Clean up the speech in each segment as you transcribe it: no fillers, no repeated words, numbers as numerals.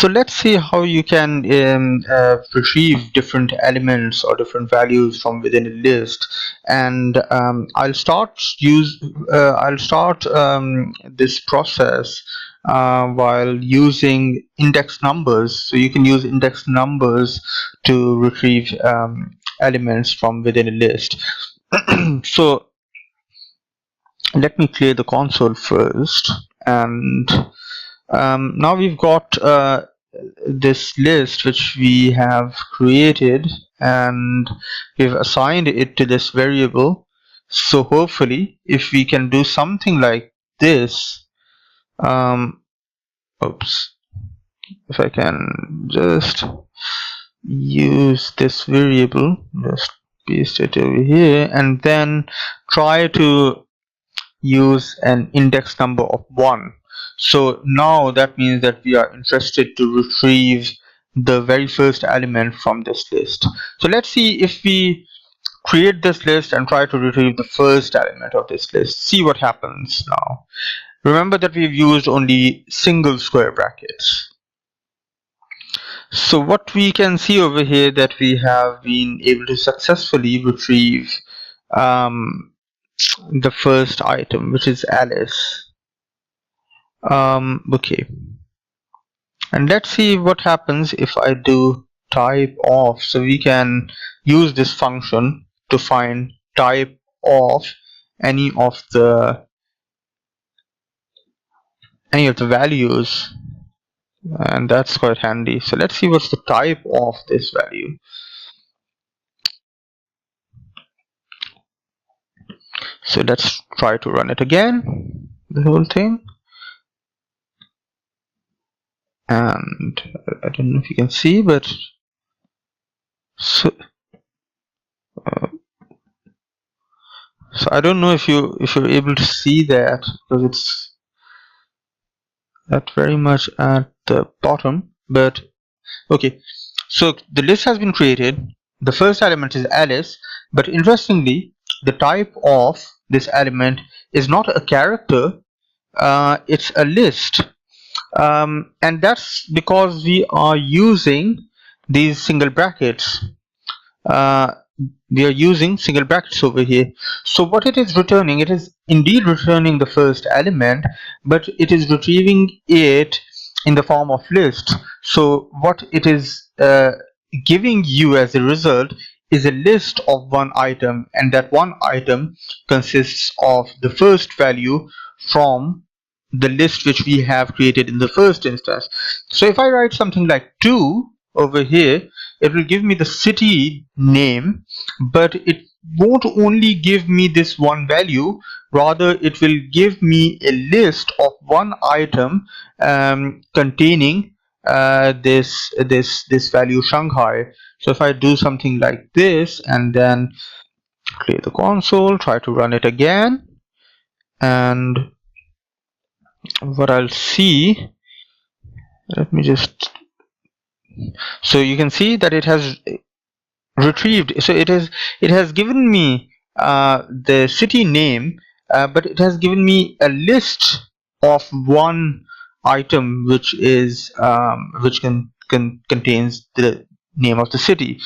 So let's see how you can retrieve different elements or different values from within a list. And I'll start this process while using index numbers. So you can use index numbers to retrieve elements from within a list. So let me clear the console first, and now we've got this list which we have created, and we've assigned it to this variable. So hopefully if we can do something like this, oops, if I can just use this variable, just paste it over here, and then try to use an index number of 1. So now that means that we are interested to retrieve the very first element from this list. So let's see if we create this list and try to retrieve the first element of this list. See what happens now. Remember that we've used only single square brackets. So what we can see over here, that we have been able to successfully retrieve the first item, which is Alice. Okay, and let's see what happens if I do type of. So we can use this function to find type of any of the values, and that's quite handy. So let's see what's the type of this value. So let's try to run it again, the whole thing. And I don't know if you can see, but so I don't know if you're able to see that, because it's not very much at the bottom. But okay, so the list has been created. The first element is Alice, but interestingly, the type of this element is not a character, it's a list. And that's because we are using these single brackets. We are using single brackets over here. So what it is returning, it is indeed returning the first element, but it is retrieving it in the form of list. So what it is giving you as a result is a list of one item, and that one item consists of the first value from the list which we have created in the first instance. So if I write something like 2 over here, it will give me the city name, but it won't only give me this one value, rather it will give me a list of one item containing this value Shanghai. So if I do something like this and then clear the console, try to run it again, and what I'll see, let me just, so you can see that it has retrieved. So it has given me the city name, but it has given me a list of one item which is which contains the name of the city.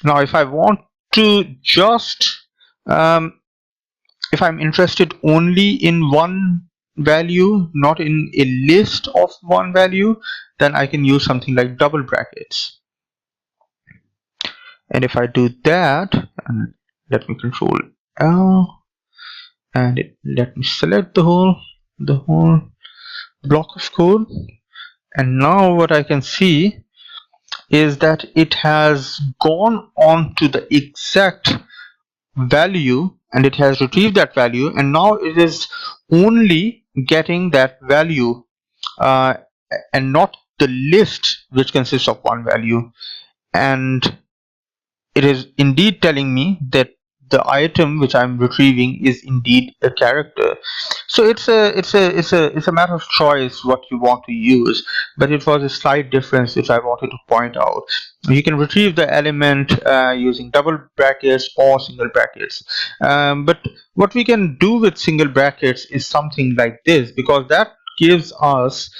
Now if I want to just if I'm interested only in one value, not in a list of one value, then I can use something like double brackets. And if I do that, and let me control L, and let me select the whole block of code, and now what I can see is that it has gone on to the exact value and it has retrieved that value, and now it is only getting that value and not the list which consists of one value. And it is indeed telling me that the item which I'm retrieving is indeed a character. So it's a matter of choice what you want to use, but it was a slight difference which I wanted to point out. You can retrieve the element using double brackets or single brackets, but what we can do with single brackets is something like this, because that gives us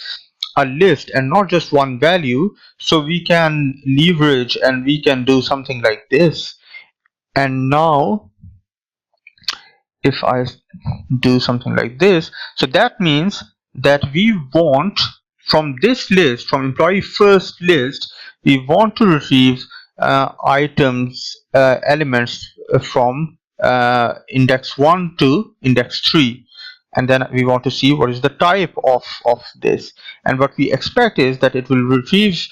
a list and not just one value, so we can leverage and we can do something like this. And now if I do something like this, so that means that we want from this list, from employee first list, we want to retrieve items, elements from index 1 to index 3, and then we want to see what is the type of this. And what we expect is that it will retrieve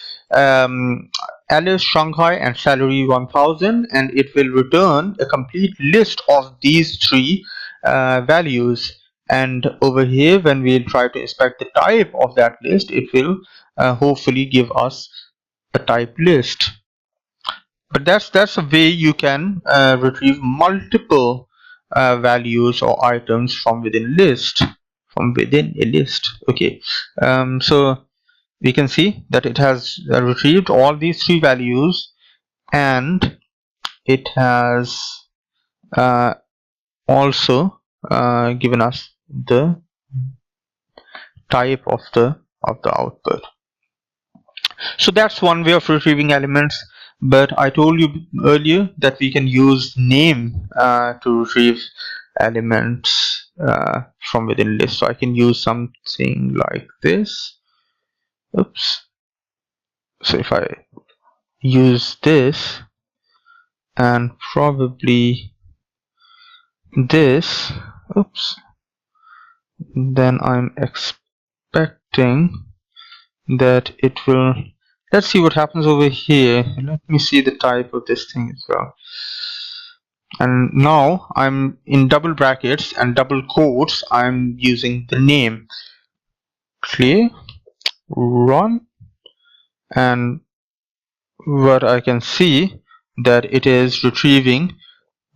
Alice, Shanghai and salary 1000, and it will return a complete list of these three values. And over here, when we try to inspect the type of that list, it will hopefully give us a type list. But that's a way you can retrieve multiple values or items from within a list. Okay, so we can see that it has retrieved all these three values, and it has also given us the type of the output. So that's one way of retrieving elements. But I told you earlier that we can use name to retrieve elements from within list. So I can use something like this. Oops. So if I use this and probably this, oops, then I'm expecting that it will, let's see what happens over here. Let me see the type of this thing as well. And now I'm in double brackets and double quotes, I'm using the name. Clear, run, and what I can see that it is retrieving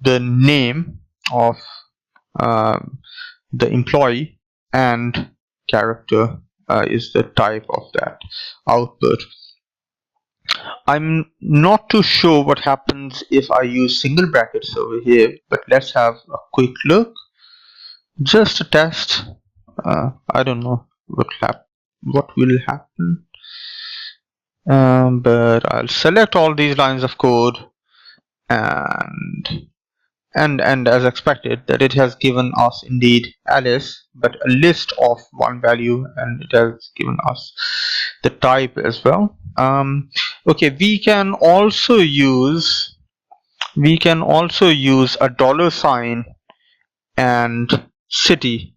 the name of the employee, and character is the type of that output. I'm not too sure what happens if I use single brackets over here, but let's have a quick look, just a test. I don't know what will happen, but I'll select all these lines of code, and as expected that it has given us indeed Alice, but a list of one value, and it has given us the type as well. Okay, we can also use a dollar sign and city.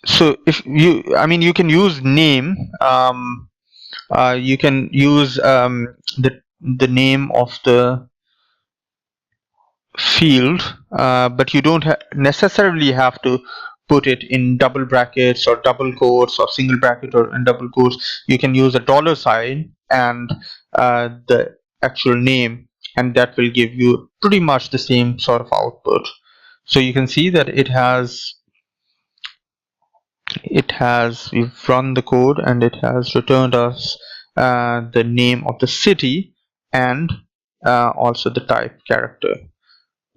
So if you, I mean, you can use name, you can use the name of the field, but you don't necessarily have to put it in double brackets or double quotes or single bracket or in double quotes. You can use a dollar sign and the actual name, and that will give you pretty much the same sort of output. So you can see that we've run the code and it has returned us the name of the city and also the type character.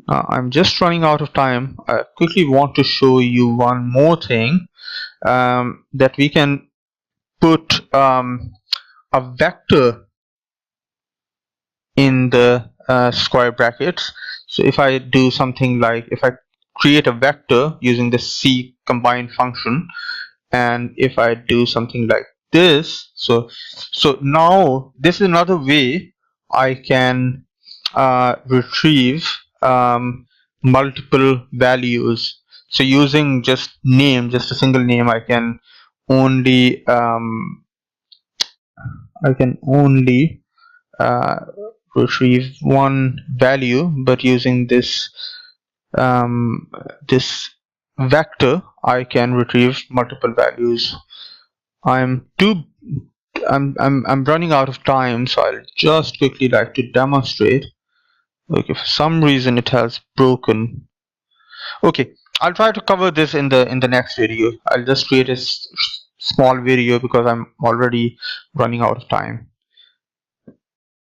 I'm just running out of time. I quickly want to show you one more thing, that we can put a vector in the square brackets. So if I do something like, if I create a vector using the C combine function, and if I do something like this, so now this is another way I can retrieve multiple values. So using just a single name, I can only retrieve one value, but using this this vector I can retrieve multiple values. I'm running out of time, so I'll just quickly like to demonstrate. Okay, for some reason it has broken. Okay, I'll try to cover this in the next video. I'll just create a small video because I'm already running out of time.